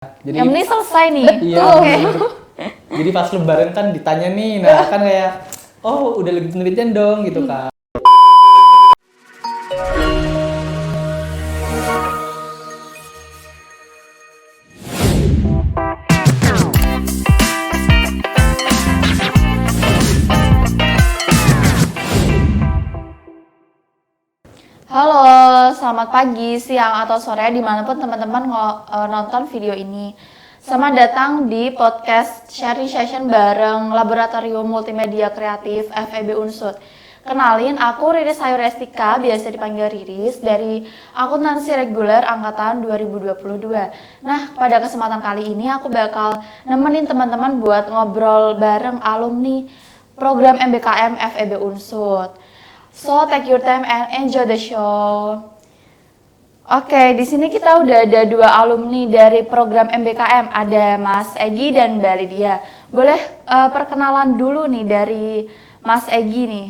Jadi yang ini selesai nih. iya, Oke. jadi pas lebaran kan ditanya nih, nah kan kayak, oh udah lagi penelitian dong gitu kan. Halo, selamat pagi, siang, atau sore dimanapun teman-teman nonton video ini. Selamat datang di podcast sharing session bareng Laboratorium Multimedia Kreatif FEB Unsud. Kenalin, aku Riris Sayurestika, biasa dipanggil Riris, dari akuntansi reguler angkatan 2022. Nah, pada kesempatan kali ini aku bakal nemenin teman-teman buat ngobrol bareng alumni program MBKM FEB Unsud. So, take your time and enjoy the show. Oke, di sini kita udah ada dua alumni dari program MBKM, ada Mas Egi dan Mbak Lydia. Boleh perkenalan dulu nih dari Mas Egi nih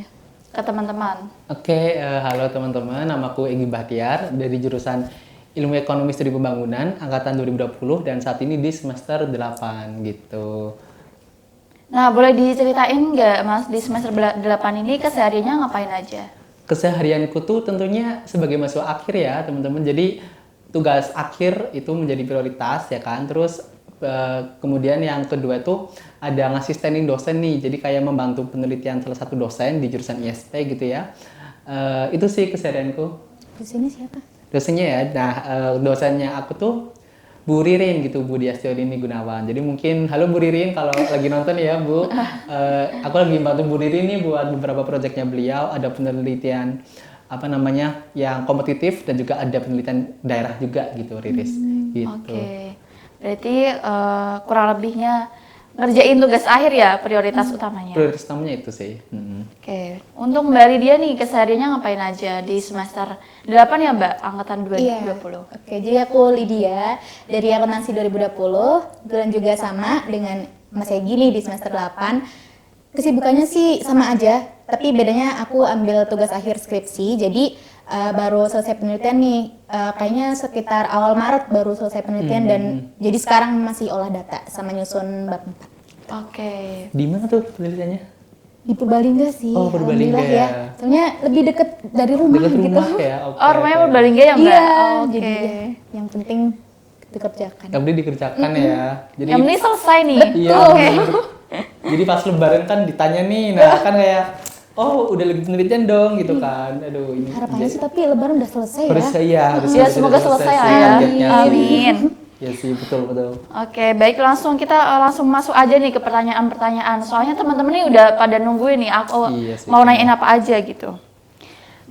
ke teman-teman. Oke, halo teman-teman, namaku Egi Bahtiar dari jurusan Ilmu Ekonomi Studi Pembangunan angkatan 2020 dan saat ini di semester 8 gitu. Nah, boleh diceritain nggak Mas di semester 8 ini kesehariannya ngapain aja? Keseharianku tuh tentunya sebagai mahasiswa akhir ya teman-teman, jadi tugas akhir itu menjadi prioritas ya kan. Terus kemudian yang kedua itu ada ngasih standing dosen nih, jadi kayak membantu penelitian salah satu dosen di jurusan ISP gitu ya. Itu sih keseharianku. Di sini siapa? Dosennya ya, nah dosennya aku tuh Bu Ririn gitu, Bu Diastiodini Gunawan. Jadi mungkin, halo Bu Ririn kalau lagi nonton ya Bu. Aku lagi bantu Bu Ririn nih buat beberapa proyeknya beliau. Ada penelitian apa namanya yang kompetitif dan juga ada penelitian daerah juga gitu, Riris. Gitu. Oke, berarti kurang lebihnya ngerjain tugas akhir ya prioritas utamanya. Prioritas utamanya itu sih. Oke, untuk Mbak Lydia nih kesehariannya ngapain aja di semester 8 ya Mbak, angkatan 2020? Iya. Oke, jadi aku Lydia dari akuntansi 2020 dan juga sama dengan Mas Egi nih di semester 8. Kesibukannya sih sama aja, tapi bedanya aku ambil tugas akhir skripsi, jadi baru selesai penelitian nih, kayaknya sekitar awal Maret baru selesai penelitian dan jadi sekarang masih olah data sama nyusun bab 4. Oke. Di mana tuh penelitiannya? Di Purbalingga sih, Oh, Purbalingga alhamdulillah ya. Soalnya lebih deket dari rumah Dekat gitu. rumah ya. Oke, Oh, rumahnya oke. Purbalingga ya Mbak? Iya, Oke. jadi ya, yang penting dikerjakan. Yang penting dikerjakan ya. Jadi Yang ini selesai nih. iya. Oke. Jadi pas lebaran kan ditanya nih, nah kan kayak, oh udah lagi penelitian dong gitu kan. Aduh ini. Harapannya sih tapi lebaran udah selesai ya. Harusnya ya, harusnya Ya, udah semoga selesai lah sih ya. targetnya sih. Amin. Ya sih, betul. Oke, baik kita langsung masuk aja nih ke pertanyaan-pertanyaan. Soalnya teman-teman nih udah pada nungguin nih aku Iya sih. mau nanyain apa aja gitu.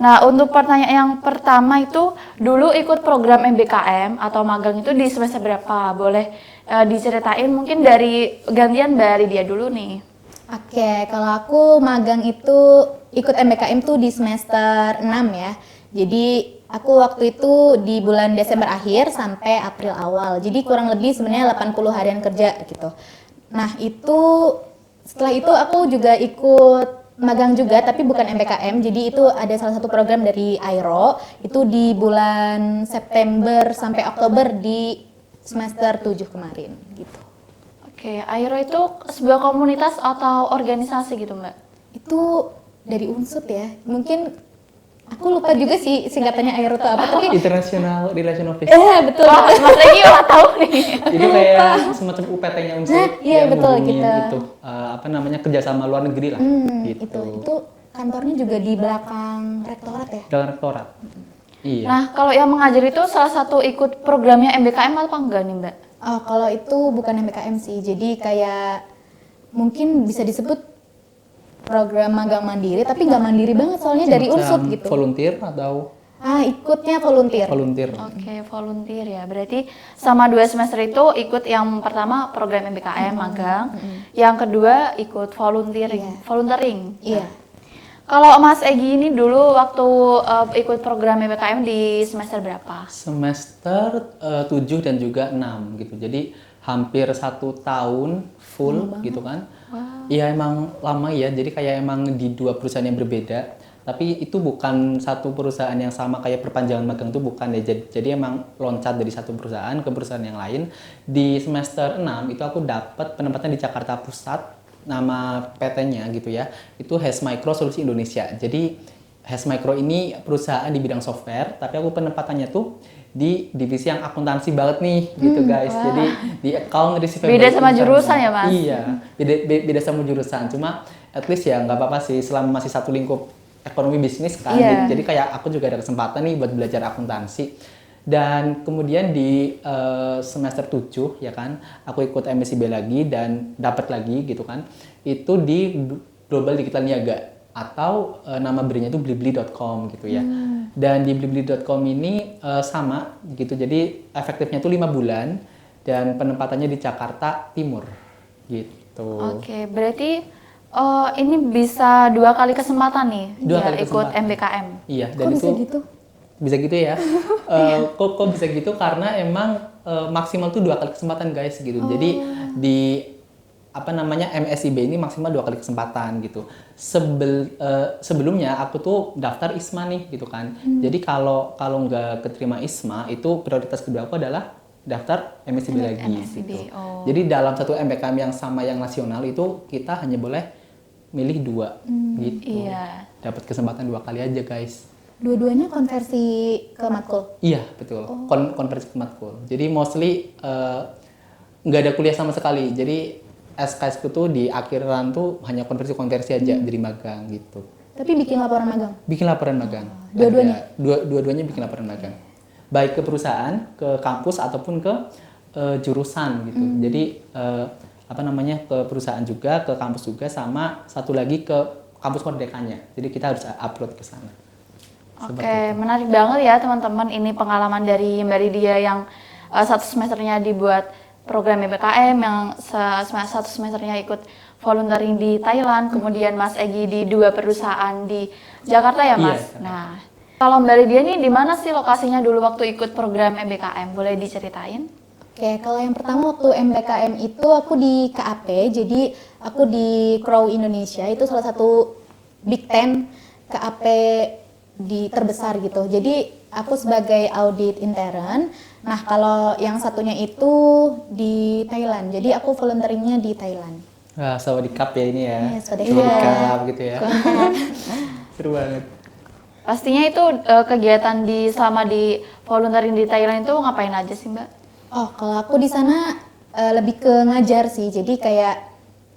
Nah, untuk pertanyaan yang pertama itu dulu ikut program MBKM atau magang itu di semester berapa? Boleh diceritain mungkin dari gantian Mbak Lydia dulu nih. Oke, kalau aku magang itu ikut MBKM tuh di semester 6 ya. Jadi aku waktu itu di bulan Desember akhir sampai April awal. Jadi kurang lebih sebenarnya 80 harian kerja gitu. Nah, itu setelah itu aku juga ikut magang juga tapi bukan MBKM. Jadi itu ada salah satu program dari AIRO itu di bulan September sampai Oktober di semester 7 kemarin gitu. Oke, AIRO itu sebuah komunitas atau organisasi gitu Mbak? Itu dari Unsud ya. Mungkin aku lupa juga sih singkatannya AIRO itu apa tapi International Relation Office. betul. Wah, Mas Egi udah tahu nih. Itu kayak semacam UPT-nya Unsur. Nah, iya, yang betul, ngehubungin gitu. Itu apa namanya kerjasama luar negeri lah. Gitu. itu kantornya juga di belakang rektorat ya. Dalam rektorat. Iya. Nah, kalau yang mengajar itu salah satu ikut programnya MBKM apa enggak nih Mbak? Oh, kalau itu bukan MBKM sih. Jadi kayak mungkin bisa disebut program magang mandiri tapi nggak mandiri banget soalnya dari Semacam Unsud gitu. Volunteer atau Ikutnya volunteer. volunteer. Oke, volunteer ya. Berarti sama 2 semester itu ikut yang pertama program MBKM magang, yang kedua ikut volunteering. Volunteering. Iya. Kalau Mas Egi ini dulu waktu ikut program MBKM di semester berapa? Semester 7 dan juga 6 gitu. Jadi hampir 1 tahun full gitu kan. Iya emang lama ya. Jadi kayak emang di 2 perusahaan yang berbeda. Tapi itu bukan satu perusahaan yang sama kayak perpanjangan magang itu bukan ya. Jadi emang loncat dari satu perusahaan ke perusahaan yang lain. Di semester 6 itu aku dapat penempatan di Jakarta Pusat, nama PT-nya gitu ya. Itu Has Micro Solusi Indonesia. Jadi Has Micro ini perusahaan di bidang software, tapi aku penempatannya tuh di divisi yang akuntansi banget nih gitu guys. Jadi di account receivable. Beda sama internal. jurusan ya, Mas? Iya, beda sama jurusan. Cuma at least ya nggak apa-apa sih selama masih satu lingkup ekonomi bisnis kan. Iya. Jadi kayak aku juga ada kesempatan nih buat belajar akuntansi. Dan kemudian di semester 7 ya kan, aku ikut MSIB lagi dan dapat lagi gitu kan. Itu di Global Digital Niaga atau nama brandnya itu blibli.com gitu ya. Dan di blibli.com ini sama gitu. Jadi efektifnya itu 5 bulan dan penempatannya di Jakarta Timur gitu. Oke, berarti ini bisa 2 kali kesempatan nih 2 dia kali ikut kesempatan. MBKM. Iya, Kok dan bisa itu gitu? bisa gitu ya. Kok bisa gitu karena emang maksimal tuh 2 kali kesempatan guys gitu. Jadi di apa namanya MSIB ini maksimal 2 kali kesempatan gitu. Sebelumnya aku tuh daftar ISMA nih gitu kan. Jadi kalau nggak keterima ISMA itu prioritas kedua aku adalah daftar MSIB lagi MSIB, gitu. oh. Jadi dalam satu MBKM yang sama yang nasional itu kita hanya boleh milih 2 gitu. Iya. Dapat kesempatan 2 kali aja guys. Dua-duanya konversi ke matkul. Iya betul, konversi ke matkul. Jadi mostly nggak ada kuliah sama sekali. Jadi SKS ku tuh di akhiran tuh hanya konversi aja dari magang gitu. Tapi bikin laporan magang. Bikin laporan magang. Dua-duanya? Dua-duanya bikin laporan magang. Baik ke perusahaan, ke kampus ataupun ke jurusan gitu. Jadi apa namanya ke perusahaan juga, ke kampus juga, sama satu lagi ke kampus merdekanya. Jadi kita harus upload ke sana. Oke, menarik banget ya teman-teman. Ini pengalaman dari Mbak Lydia yang satu semesternya dibuat program MBKM, yang satu semesternya ikut volunteering di Thailand, kemudian Mas Egi di 2 perusahaan di Jakarta ya Mas? Iya. Nah, kalau Mbak Lydia ini di mana sih lokasinya dulu waktu ikut program MBKM? Boleh diceritain? Oke, kalau yang pertama waktu MBKM itu aku di KAP, jadi aku di Crow Indonesia, itu salah satu Big Ten KAP terbesar gitu. Jadi aku sebagai audit intern. Nah, kalau yang satunya itu di Thailand. Jadi aku volunteeringnya di Thailand. Wah, Sawadikap ya ini ya. Iya, Sawadikap. Sawadikap gitu ya. Seru banget. Pastinya itu kegiatan selama di volunteering di Thailand itu ngapain aja sih Mbak? Oh, kalau aku di sana lebih ke ngajar sih. Jadi kayak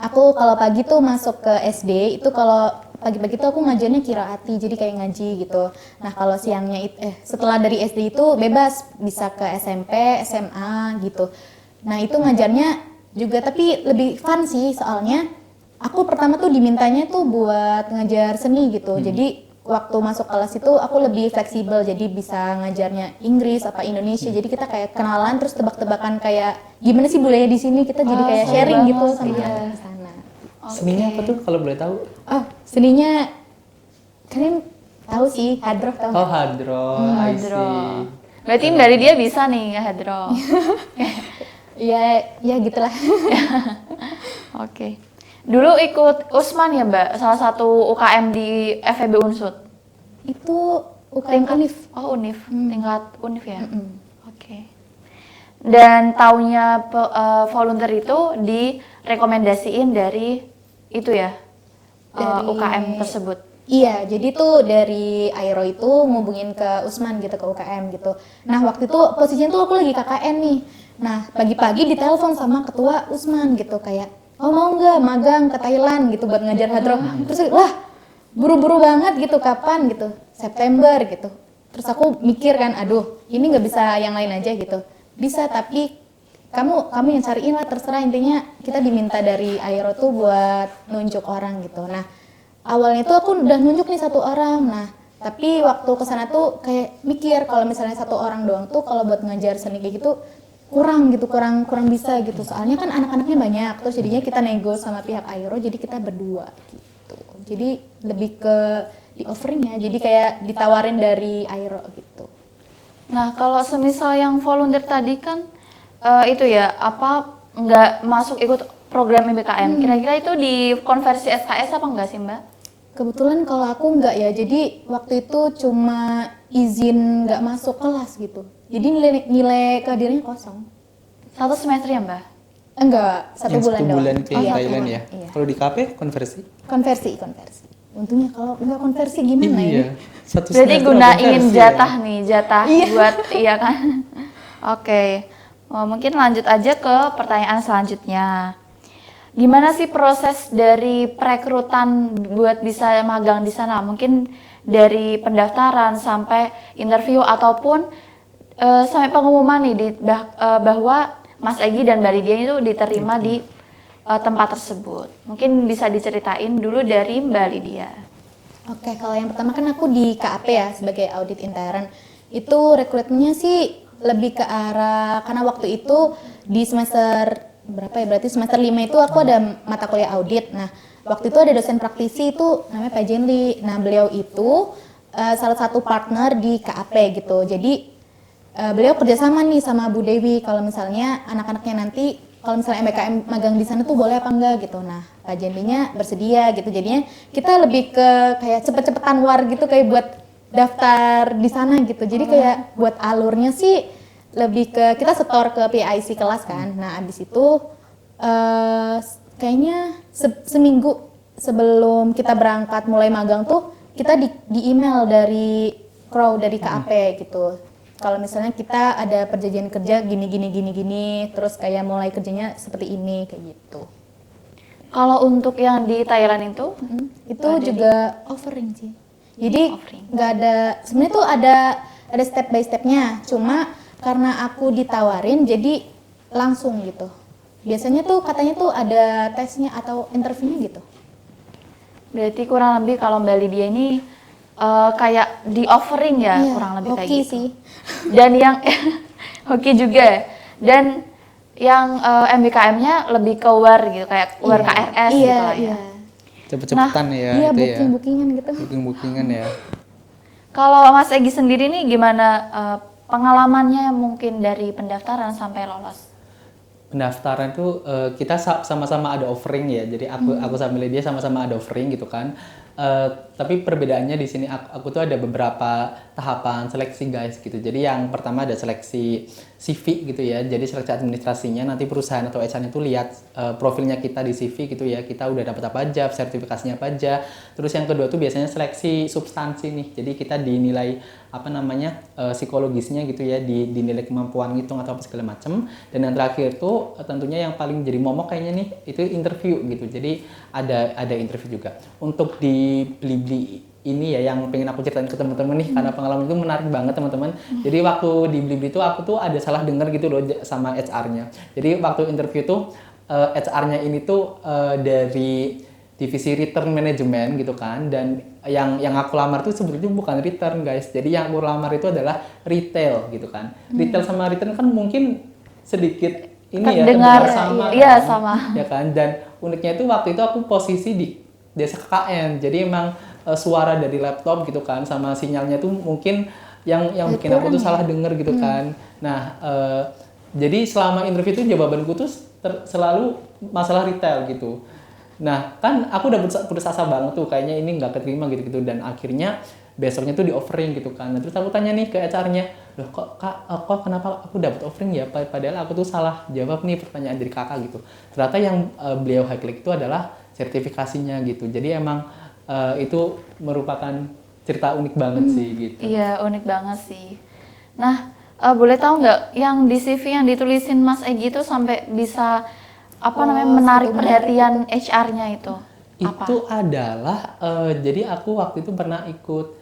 aku kalau pagi tuh masuk ke SD, itu kalau pagi-pagi tuh aku ngajarnya qiraati, jadi kayak ngaji gitu. Nah, kalau siangnya setelah dari SD itu bebas bisa ke SMP, SMA gitu. Nah, itu ngajarnya juga tapi lebih fun sih, soalnya aku pertama tuh dimintanya tuh buat ngajar seni gitu. Jadi waktu masuk kelas itu aku lebih fleksibel, jadi bisa ngajarnya Inggris apa Indonesia. Jadi kita kayak kenalan terus tebak-tebakan kayak gimana sih budaya di sini, kita jadi kayak seru sharing banget, gitu sama iya. anak di sana. Seninya apa tuh kalau boleh tahu? Oh, seninya kalian tahu sih, hadroh tahu Oh, nggak? hadro, I Hadro. see. Berarti Mbak Lydia bisa nih ngehadro. Ya gitulah. Oke. Dulu ikut USMAN ya Mbak, salah satu UKM di FEB Unsud. Itu UKM Unif. Oh Unif, tingkat Unif ya. Oke. Dan taunya volunteer itu direkomendasiin dari itu ya, Dari- UKM tersebut. Iya, jadi tuh dari Aero itu ngubungin ke Usman gitu, ke UKM gitu. Nah, waktu itu posisinya tuh aku lagi KKN nih. Nah, pagi-pagi ditelepon sama ketua Usman gitu kayak, "Oh, mau nggak magang ke Thailand gitu buat ngajar hadroh?" Terus lah, buru-buru banget gitu, kapan gitu? September gitu. Terus aku mikir kan, aduh, ini nggak bisa yang lain aja gitu. Bisa, tapi kamu yang cariin lah, terserah, intinya kita diminta dari Aero tuh buat nunjuk orang gitu. Nah, awalnya tuh aku udah nunjuk nih 1 orang. Nah, tapi waktu kesana tuh kayak mikir kalau misalnya 1 orang doang tuh kalau buat ngajar seni kayak gitu kurang bisa gitu. Soalnya kan anak-anaknya banyak, terus jadinya kita nego sama pihak Aero, jadi kita berdua gitu. Jadi lebih ke di offering ya, jadi kayak ditawarin dari Aero gitu. Nah kalau semisal yang volunteer tadi kan itu ya apa nggak masuk ikut program MBKM, kira-kira itu di konversi SKS apa enggak sih Mbak? Kebetulan kalau aku enggak ya, jadi waktu itu cuma izin nggak masuk kelas gitu. Jadi nilai kehadirannya kosong. 1 semester ya Mbak? Enggak, 1 Yang bulan 1 doang. bulan itu yang Iya, Thailand ya. iya. Kalau di KP konversi? Konversi. Untungnya kalau nggak konversi gimana ini? Iya. Satu Berarti semester gunain konversi jatah ya. nih, jatah buat iya kan? Oke. Oh, mungkin lanjut aja ke pertanyaan selanjutnya. Gimana sih proses dari perekrutan buat bisa magang di sana? Mungkin dari pendaftaran sampai interview ataupun sampai pengumuman nih bahwa Mas Egi dan Mbak Lydia itu diterima di tempat tersebut. Mungkin bisa diceritain dulu dari Mbak Lydia. Oke, kalau yang pertama kan aku di KAP ya sebagai audit intern. Itu rekrutmennya sih lebih ke arah karena waktu itu di semester berapa ya? Berarti semester 5 itu aku ada mata kuliah audit. Nah, waktu itu ada dosen praktisi itu namanya Pak Jenli. Nah, beliau itu salah satu partner di KAP gitu. Jadi beliau kerjasama nih sama Bu Dewi kalau misalnya anak-anaknya nanti kalau misalnya MBKM magang di sana tuh boleh apa enggak gitu. Nah, Pak Jenlinya bersedia gitu. Jadinya kita lebih ke kayak cepet-cepetan war gitu kayak buat daftar di sana gitu. Jadi kayak buat alurnya sih lebih ke kita setor ke PIC kelas kan. Nah, abis itu kayaknya seminggu sebelum kita berangkat mulai magang tuh kita di email dari dari KAP gitu. Kalau misalnya kita ada perjanjian kerja gini, terus kayak mulai kerjanya seperti ini kayak gitu. Kalau untuk yang di Thailand Itu juga offering sih. Jadi Offering. nggak ada, sebenarnya tuh ada step by stepnya. Cuma karena aku ditawarin, jadi langsung gitu. Biasanya tuh katanya tuh ada tesnya atau interviewnya gitu. berarti kurang lebih kalau Mbak Lydia ini kayak di offering ya, Iya, kurang lebih kayak hoki gitu. sih. Dan yang hoki juga. Dan yang MBKM-nya lebih ke war gitu, kayak war Iya, KRS iya, gitu lah ya. iya. Cepet-cepetan ya Iya, itu ya. booking-bookingan gitu. Booking-bookingan ya. Kalau Mas Egi sendiri nih gimana pengalamannya mungkin dari pendaftaran sampai lolos? Pendaftaran tuh kita sama-sama ada offering ya. Jadi aku sama Lydia sama-sama ada offering gitu kan. Tapi perbedaannya di sini aku tuh ada beberapa tahapan seleksi guys gitu. Jadi yang pertama ada seleksi CV gitu ya. Jadi seleksi administrasinya nanti perusahaan atau HR itu lihat profilnya kita di CV gitu ya. Kita udah dapat apa aja, sertifikasinya apa aja. Terus yang kedua tuh biasanya seleksi substansi nih. Jadi kita dinilai psikologisnya gitu ya, dinilai kemampuan ngitung atau apa segala macam. Dan yang terakhir tuh tentunya yang paling jadi momok kayaknya nih itu interview gitu. Jadi ada interview juga. Untuk di Blibli ini ya yang pengen aku ceritain ke teman-teman nih karena pengalaman itu menarik banget teman-teman. Jadi waktu di Blibli itu aku tuh ada salah dengar gitu loh sama HR-nya. Jadi waktu interview tuh HR-nya ini tuh dari divisi return management gitu kan, dan yang aku lamar tuh sebetulnya bukan return guys. Jadi yang aku lamar itu adalah retail gitu kan. Retail sama return kan mungkin sedikit ini ya Terdengar, sama iya, kan? sama. Ya kan, dan uniknya itu waktu itu aku posisi di desa KKN. Jadi emang suara dari laptop gitu kan sama sinyalnya tuh mungkin yang bikin aku tuh salah denger gitu kan. Nah, jadi selama interview itu jawabanku tuh selalu masalah retail gitu. Nah, kan aku udah putus asa banget tuh, kayaknya ini nggak keterima gitu-gitu, dan akhirnya besoknya tuh di offering gitu kan. Nah, terus aku tanya nih ke HR-nya, loh kok kenapa aku dapat offering ya, padahal aku tuh salah jawab nih pertanyaan dari kakak gitu. Ternyata yang beliau highlight itu adalah sertifikasinya gitu. Jadi emang itu merupakan cerita unik banget sih gitu. Iya, unik banget sih. Nah, boleh tahu nggak yang di CV yang ditulisin Mas Egi itu sampai bisa menarik perhatian HR-nya itu? Apa? Itu adalah jadi aku waktu itu pernah ikut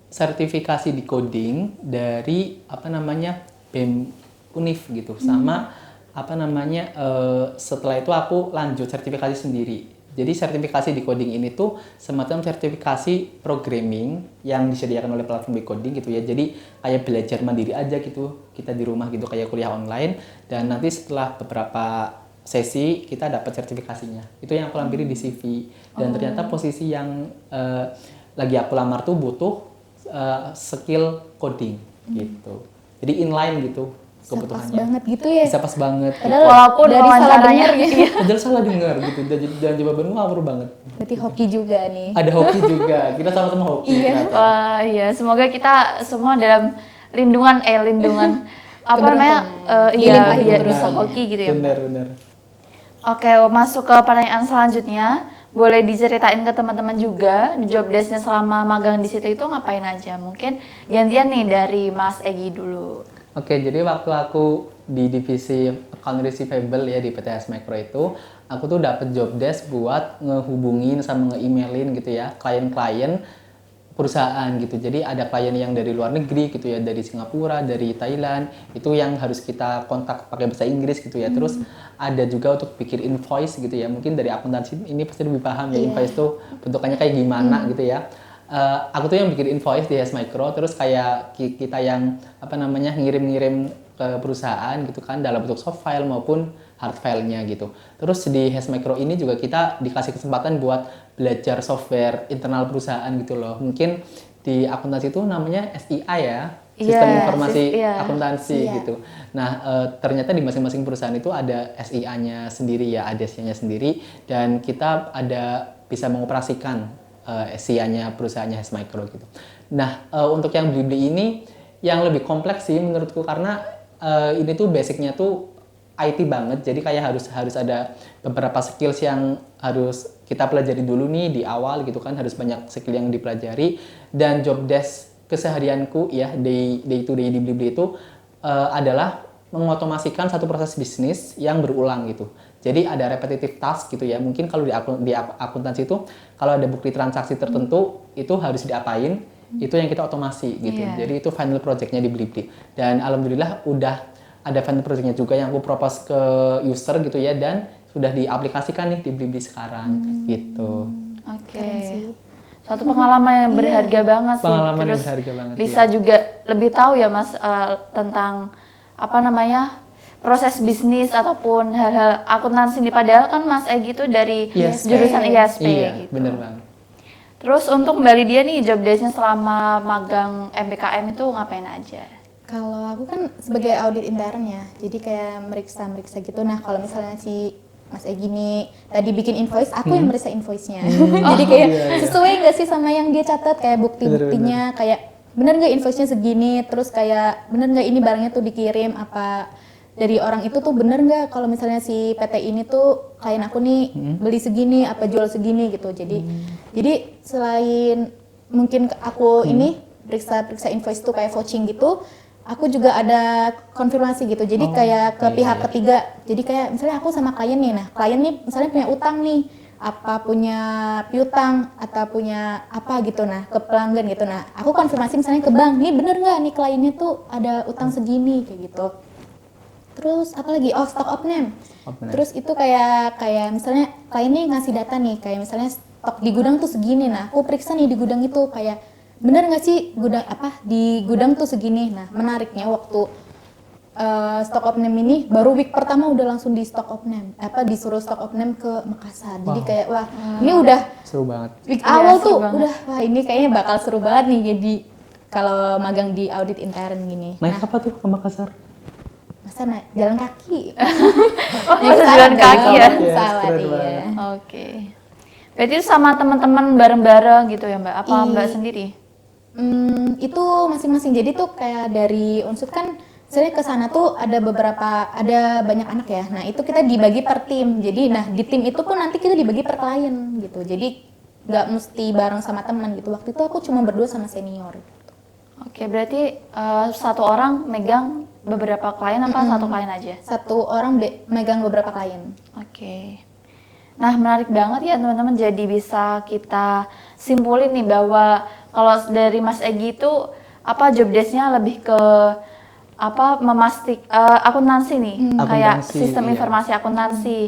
sertifikasi di coding dari BEM Unif gitu, sama setelah itu aku lanjut sertifikasi sendiri. Jadi sertifikasi di coding ini tuh semacam sertifikasi programming yang disediakan oleh platform Coding gitu ya. Jadi kayak belajar mandiri aja gitu, kita di rumah gitu kayak kuliah online, dan nanti setelah beberapa sesi kita dapat sertifikasinya. Itu yang aku lampiri di CV, dan ternyata posisi yang lagi aku lamar tuh butuh skill coding gitu. Jadi inline gitu. Pas kebutuhannya. banget gitu ya. Bisa pas banget. Padahal Walaupun dari salah wawancaranya denger gitu. Padahal salah dengar gitu dan jawabanmu ngawur banget. Berarti hoki juga nih. Ada hoki juga, kita sama-sama hoki. Iya. ternyata. Wah, iya, semoga kita semua dalam lindungan apa namanya? Iya, Dilimpahi biar keberuntungan. bisa hoki gitu ya. Benar. Oke, masuk ke pertanyaan selanjutnya. Boleh diceritain ke teman-teman juga job desk-nya selama magang di situ itu ngapain aja? Mungkin gantian nih dari Mas Egi dulu. Oke, jadi waktu aku di divisi account receivable ya di PTS Micro itu, aku tuh dapet job desk buat ngehubungin sama nge-emailin gitu ya klien-klien perusahaan gitu. Jadi ada klien yang dari luar negeri gitu ya, dari Singapura, dari Thailand, itu yang harus kita kontak pakai bahasa Inggris gitu ya. Terus ada juga untuk bikin invoice gitu ya. Mungkin dari akuntansi ini pasti lebih paham ya invoice tuh bentukannya kayak gimana gitu ya. Aku tuh yang bikin invoice di HS Micro, terus kayak kita yang apa namanya ngirim-ngirim ke perusahaan gitu kan dalam bentuk soft file maupun hard filenya gitu. Terus di HS Micro ini juga kita dikasih kesempatan buat belajar software internal perusahaan gitu loh. Mungkin di akuntansi itu namanya SIA ya, Sistem Iya, Informasi iya. Akuntansi Iya. gitu. Nah, ternyata di masing-masing perusahaan itu ada SIA-nya sendiri ya, ada SIA-nya sendiri dan kita ada bisa mengoperasikan SIA-nya perusahaannya HS Micro gitu. Nah, untuk yang Blibli ini yang lebih kompleks sih menurutku karena ini tuh basicnya tuh IT banget, jadi kayak harus ada beberapa skills yang harus kita pelajari dulu nih di awal gitu kan, harus banyak skill yang dipelajari dan job desk keseharianku ya day to day di Blibli itu adalah mengotomasikan satu proses bisnis yang berulang gitu. Jadi ada repetitive task gitu ya. Mungkin kalau di akuntansi itu kalau ada bukti transaksi tertentu itu harus diapain, itu yang kita otomasi gitu. Iya. Jadi itu final projectnya di Blibli. Dan alhamdulillah udah ada final projectnya juga yang aku propose ke user gitu ya dan sudah diaplikasikan nih di Blibli sekarang gitu. Oke. Suatu pengalaman yang berharga banget sih. Pengalaman yang Terus berharga banget, bisa juga lebih tahu ya Mas tentang apa namanya proses bisnis ataupun hal-hal akuntansi nih. Padahal kan Mas Egi itu dari ISP. jurusan ISP Iya, gitu. bener banget. Terus untuk Mbak Lydia nih job desk-nya selama magang MBKM itu ngapain aja? Kalau aku kan sebagai audit intern ya, jadi kayak meriksa gitu. Nah kalau misalnya si Mas Egi nih tadi bikin invoice, aku yang meriksa invoice-nya. Jadi kayak iya. sesuai nggak sih sama yang dia catat, kayak bukti-buktinya, kayak bener nggak invoice-nya segini, terus kayak bener nggak ini barangnya tuh dikirim, apa dari orang itu tuh bener nggak kalau misalnya si PT ini tuh klien aku nih beli segini, apa jual segini gitu. Jadi selain mungkin aku ini periksa invoice tuh kayak vouching gitu, aku juga ada konfirmasi gitu. Jadi kayak ke pihak ketiga. Jadi kayak misalnya aku sama klien nih. Nah, klien nih misalnya punya utang nih. Apa punya piutang atau punya apa gitu. Nah, ke pelanggan gitu. Nah, aku konfirmasi misalnya ke bank. Nih bener nggak nih kliennya tuh ada utang segini kayak gitu. Terus apa lagi? Oh, stock of name. Terus itu kayak misalnya kliennya ngasih data nih. Kayak misalnya stok di gudang tuh segini. Nah, aku periksa nih di gudang itu kayak bener nggak sih di gudang tuh segini. Nah menariknya waktu stock of name ini baru week pertama udah langsung di stock of name disuruh stock of name ke Makassar. Jadi kayak wah ini udah Seru banget. week Iya, awal seru tuh banget. udah wah ini kayaknya bakal seru banget nih jadi kalau magang di audit intern gini. Naik apa tuh ke Makassar? Masa jalan kaki. Masa jalan kaki ya? Pesawat keren iya. banget. Oke. Berarti sama teman-teman bareng-bareng gitu ya Mbak? Apa Mbak sendiri? Itu masing-masing. Jadi tuh kayak dari Unsur kan sebenarnya ke sana tuh ada banyak anak ya. Nah, itu kita dibagi per tim. Jadi di tim itu pun nanti kita dibagi per klien gitu. Jadi nggak mesti bareng sama teman gitu. Waktu itu aku cuma berdua sama senior. Oke, berarti satu orang megang beberapa klien apa satu klien aja? Satu orang megang beberapa klien. Oke. Nah, menarik banget ya teman-teman. Jadi bisa kita simpulin nih bahwa kalau dari Mas Egi itu job desk-nya lebih ke akuntansi nih, kayak Akuntansi, sistem iya. informasi akuntansi,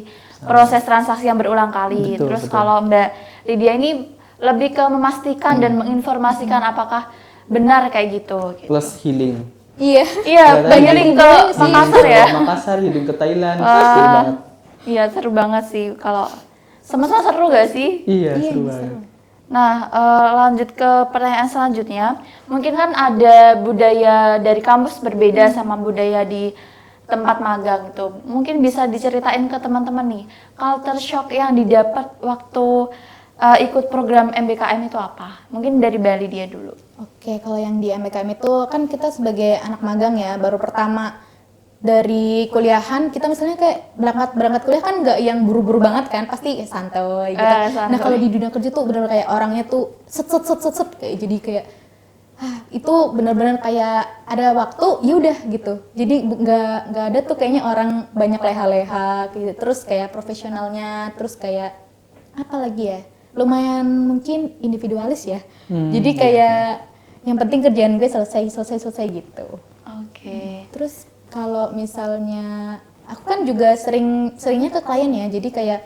proses transaksi yang berulang kali. Betul, Terus betul. kalau Mbak Lydia ini lebih ke memastikan dan menginformasikan apakah benar kayak gitu. Plus healing. Iya. Iya, banyak link ke Makassar ya. Makassar, healing ke Thailand. Seru banget. Iya, seru banget sih. Kalau sama-sama seru gak sih? Iya, seru banget. Nah, lanjut ke pertanyaan selanjutnya. Mungkin kan ada budaya dari kampus berbeda sama budaya di tempat magang itu. Mungkin bisa diceritain ke teman-teman nih, culture shock yang didapat waktu ikut program MBKM itu apa? Mungkin dari Bali dia dulu. Oke, kalau yang di MBKM itu kan kita sebagai anak magang ya, baru pertama dari kuliahan, kita misalnya kayak berangkat kuliah kan nggak yang buru-buru banget kan, pasti santai gitu. Santai. Nah kalau di dunia kerja tuh benar kayak orangnya tuh set kayak jadi kayak itu benar-benar kayak ada waktu ya udah gitu. Jadi nggak ada tuh kayaknya orang banyak leha-leha gitu. Terus kayak profesionalnya, terus kayak apa lagi ya? Lumayan mungkin individualis ya. Jadi kayak yang penting kerjaan gue selesai gitu. Oke. Terus kalau misalnya aku kan juga seringnya ke klien ya. Jadi kayak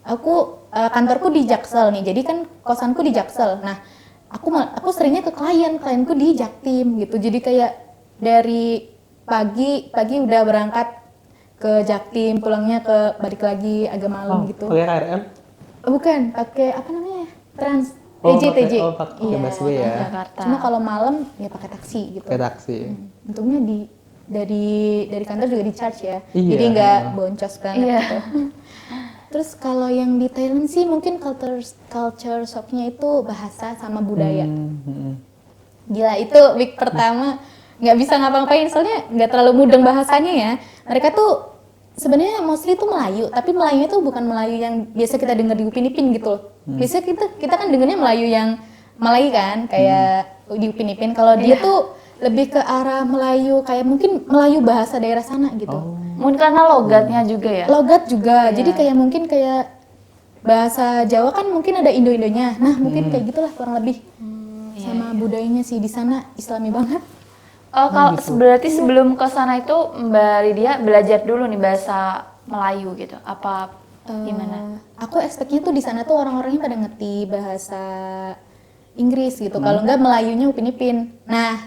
aku kantorku di Jaksel nih. Jadi kan kosanku di Jaksel. Nah, aku seringnya ke klienku di Jaktim gitu. Jadi kayak dari pagi udah berangkat ke Jaktim, pulangnya balik lagi agak malam gitu. Pakai KRL? Bukan, pakai apa namanya? Trans. Pakai TJ. pakai busway ya. Jakarta. Cuma kalau malam ya pakai taksi gitu. Pakai taksi. Untungnya dari kantor juga di charge ya. Iya. Jadi nggak boncos banget Iya. gitu. Terus kalau yang di Thailand sih mungkin culture shocknya itu bahasa sama budaya. Gila itu week pertama nggak bisa ngapa-ngapain soalnya nggak terlalu mudeng bahasanya ya. Mereka tuh sebenarnya mostly tuh Melayu, tapi Melayunya tuh bukan Melayu yang biasa kita dengar di Upin Ipin gitu loh. Biasanya kita kan dengarnya Melayu yang Malay kan, kayak di Upin Ipin. Kalau dia tuh lebih ke arah Melayu, kayak mungkin Melayu bahasa daerah sana gitu. Mungkin karena logatnya juga ya. Logat juga, jadi kayak mungkin kayak bahasa Jawa kan mungkin ada Indo-Indonya. Nah mungkin kayak gitulah kurang lebih. Sama budayanya sih di sana Islami banget. Oh, kalau berarti sebelum ke sana itu Mbak Lydia belajar dulu nih bahasa Melayu gitu. Apa gimana? Aku expect-nya tuh di sana tuh orang-orangnya pada ngerti bahasa Inggris gitu. Kalau enggak Melayunya Upin Ipin. Nah,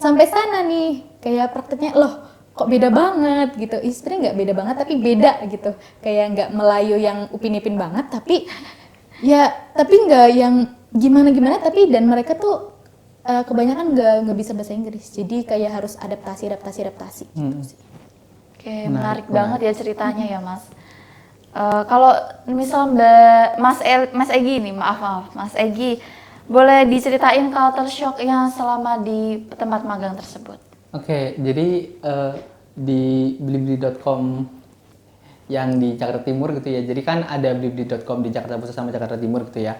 sampai sana nih kayak prakteknya loh kok beda banget gitu. Sebenarnya nggak beda banget tapi beda gitu. Kayak nggak Melayu yang Upin Ipin banget tapi nggak yang gimana tapi dan mereka tuh kebanyakan nggak bisa bahasa Inggris. Jadi kayak harus adaptasi gitu sih. Oke, menarik banget ya ceritanya ya Mas. Kalau misal Mas Egi nih, maaf Mas Egi, boleh diceritain culture shock yang selama di tempat magang tersebut? Oke, jadi di blibli.com yang di Jakarta Timur gitu ya. Jadi kan ada blibli.com di Jakarta Pusat sama Jakarta Timur gitu ya.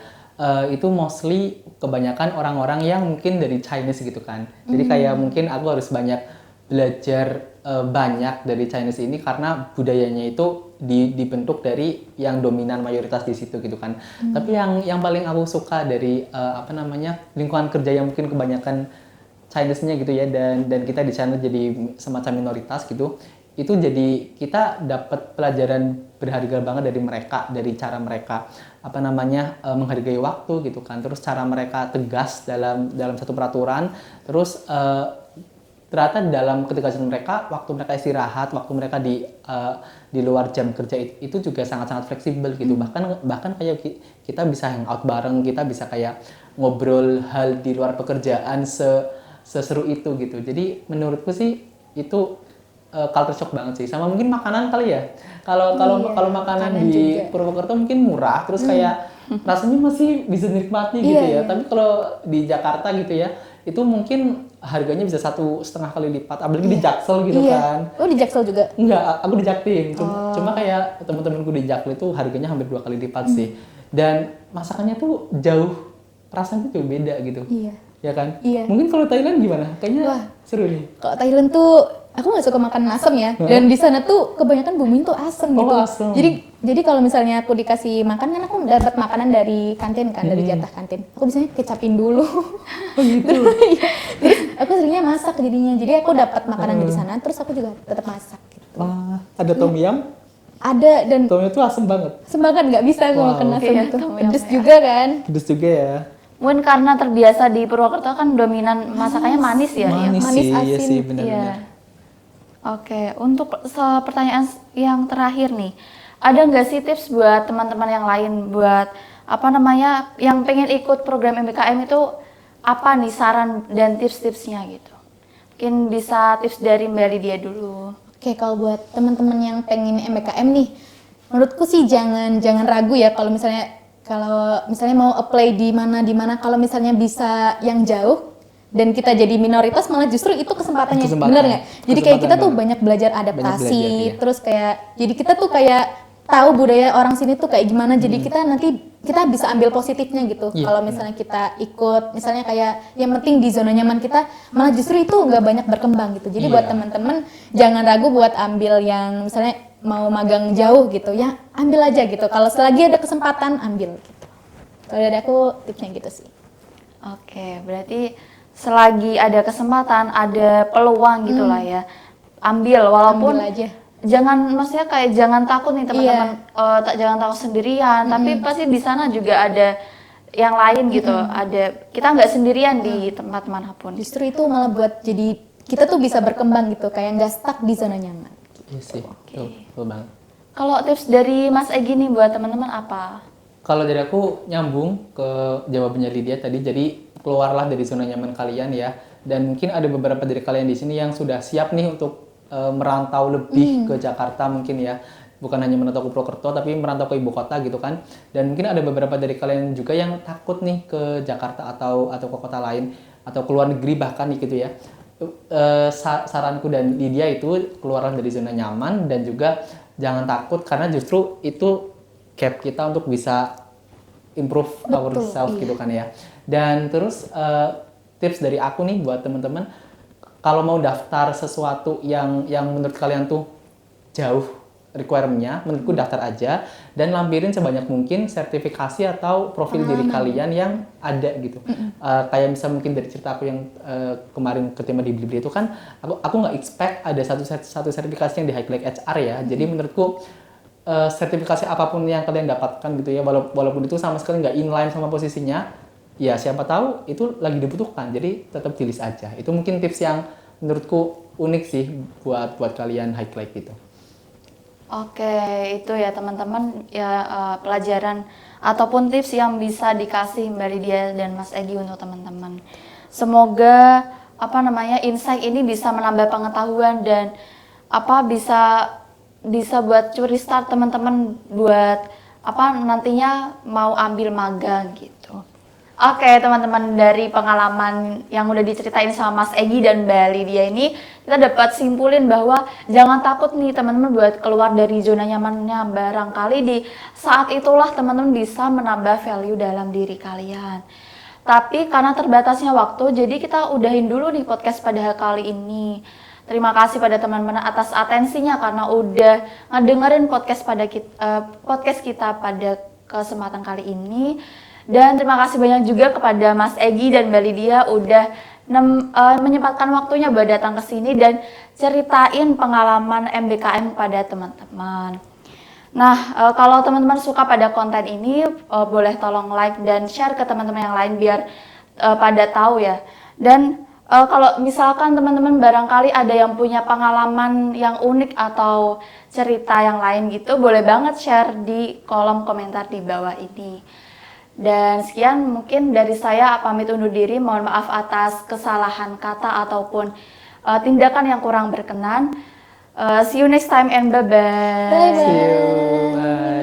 Itu mostly kebanyakan orang-orang yang mungkin dari Chinese gitu kan. Jadi kayak mungkin aku harus banyak belajar banyak dari Chinese ini karena budayanya itu dibentuk dari yang dominan mayoritas di situ gitu kan. Tapi yang paling aku suka dari lingkungan kerja yang mungkin kebanyakan Chinese-nya gitu ya dan kita di sana jadi semacam minoritas gitu. Itu jadi kita dapat pelajaran berharga banget dari mereka, dari cara mereka menghargai waktu gitu kan, terus cara mereka tegas dalam satu peraturan, terus ternyata dalam ketegasan mereka, waktu mereka istirahat, waktu mereka di luar jam kerja itu juga sangat-sangat fleksibel gitu. Bahkan kayak kita bisa hangout bareng, kita bisa kayak ngobrol hal di luar pekerjaan seseru itu gitu. Jadi menurutku sih itu culture shock banget sih. Sama mungkin makanan kali ya. Kalau makanan di juga. Purwokerto mungkin murah, terus kayak rasanya masih bisa dinikmati gitu ya. Tapi kalau di Jakarta gitu ya, itu mungkin harganya bisa 1,5 kali lipat. Apalagi di Jaksel gitu kan. Oh di Jaksel juga? Enggak, aku di Jaktim. Cuma kayak teman-temanku di Jaksel itu harganya hampir 2 kali lipat sih. Dan masakannya tuh jauh, rasanya tuh beda gitu. Iya. Ya kan? Iya. Mungkin kalau Thailand gimana? Kayaknya seru nih. Kalau Thailand tuh aku nggak suka makan asam ya, dan di sana tuh kebanyakan bumbunya tuh asam gitu. Asam. Jadi kalau misalnya aku dikasih makan kan aku dapat makanan dari kantin kan, dari jatah kantin. Aku biasanya kecapin dulu. Oh gitu. Terus aku seringnya masak jadinya. Jadi aku dapat makanan dari sana, terus aku juga tetap masak. Gitu. Wah, ada tom yum? Ada dan tom yum itu asam banget. Asam banget nggak bisa aku makan asam itu. Pedes ya. juga kan. Pedes juga ya. Mungkin karena terbiasa di Purwokerto kan dominan masakannya manis ya. Manis asin. Iya sih, benar-benar. Oke, untuk pertanyaan yang terakhir nih, ada nggak sih tips buat teman-teman yang lain buat yang pengen ikut program MBKM itu apa nih saran dan tips-tipsnya gitu? Mungkin bisa tips dari Mbak Lydia dulu. Oke, kalau buat teman-teman yang pengen MBKM nih, menurutku sih jangan ragu ya kalau misalnya mau apply di mana kalau misalnya bisa yang jauh dan kita jadi minoritas malah justru itu kesempatannya. Bener nggak? Jadi kayak kita tuh banyak belajar adaptasi, iya. terus kayak jadi kita tuh kayak tahu budaya orang sini tuh kayak gimana. Jadi kita bisa ambil positifnya gitu. Iya, Kalau misalnya kita ikut, misalnya kayak yang penting di zona nyaman kita, malah justru itu nggak banyak berkembang gitu. Jadi buat Iya. teman-teman jangan ragu buat ambil yang misalnya mau magang jauh gitu ya, ambil aja gitu. Kalau selagi ada kesempatan ambil gitu. Kalau dari aku tipsnya gitu sih. Oke, berarti selagi ada kesempatan, ada peluang gitu lah ya, ambil walaupun Ambil aja. maksudnya kayak jangan takut nih teman-teman, jangan takut sendirian, tapi pasti di sana juga ada yang lain gitu, ada kita nggak sendirian di tempat manapun. Justru itu malah buat jadi kita tuh bisa berkembang gitu, kayak nggak stuck di zona nyaman. Iya sih, betul banget. Kalau tips dari Mas Egi nih buat teman-teman apa? Kalau dari aku nyambung ke jawabannya Lydia tadi, jadi keluarlah dari zona nyaman kalian ya. Dan mungkin ada beberapa dari kalian di sini yang sudah siap nih untuk merantau lebih ke Jakarta mungkin ya. Bukan hanya merantau ke Purwokerto, tapi merantau ke ibu kota gitu kan. Dan mungkin ada beberapa dari kalian juga yang takut nih ke Jakarta atau ke kota lain atau ke luar negeri bahkan nih gitu ya. Saranku dan Lydia itu keluarlah dari zona nyaman dan juga jangan takut karena justru itu cap kita untuk bisa improve ourselves gitu kan ya. Dan terus tips dari aku nih buat teman-teman, kalau mau daftar sesuatu yang menurut kalian tuh jauh requirement-nya, menurutku daftar aja dan lampirin sebanyak mungkin sertifikasi atau profil diri kalian yang ada gitu. Kayak misal mungkin dari cerita aku yang kemarin keterima di Blibli itu kan, aku nggak expect ada satu sertifikasi yang di Highlight HR ya. Jadi menurutku sertifikasi apapun yang kalian dapatkan gitu ya, walaupun itu sama sekali nggak inline sama posisinya, ya siapa tahu itu lagi dibutuhkan, jadi tetap tulis aja. Itu mungkin tips yang menurutku unik sih buat kalian highlight gitu. Oke, itu ya teman-teman ya, pelajaran ataupun tips yang bisa dikasih Mbak Lydia dan Mas Egi untuk teman-teman. Semoga insight ini bisa menambah pengetahuan dan bisa buat curi start teman-teman buat nantinya mau ambil magang gitu. Oke teman-teman, dari pengalaman yang udah diceritain sama Mas Egi dan Mbak Lydia ini, kita dapat simpulin bahwa jangan takut nih teman-teman buat keluar dari zona nyamannya. Barangkali di saat itulah teman-teman bisa menambah value dalam diri kalian. Tapi karena terbatasnya waktu, jadi kita udahin dulu nih podcast pada kali ini. Terima kasih pada teman-teman atas atensinya karena udah ngedengerin podcast kita pada kesempatan kali ini. Dan terima kasih banyak juga kepada Mas Egi dan Mbak Lydia udah menyempatkan waktunya buat datang ke sini dan ceritain pengalaman MBKM pada teman-teman. Nah, kalau teman-teman suka pada konten ini, boleh tolong like dan share ke teman-teman yang lain biar pada tahu ya. Dan kalau misalkan teman-teman barangkali ada yang punya pengalaman yang unik atau cerita yang lain gitu, boleh banget share di kolom komentar di bawah ini. Dan sekian mungkin dari saya, pamit undur diri. Mohon maaf atas kesalahan kata ataupun tindakan yang kurang berkenan. See you next time and bye-bye. See you, bye.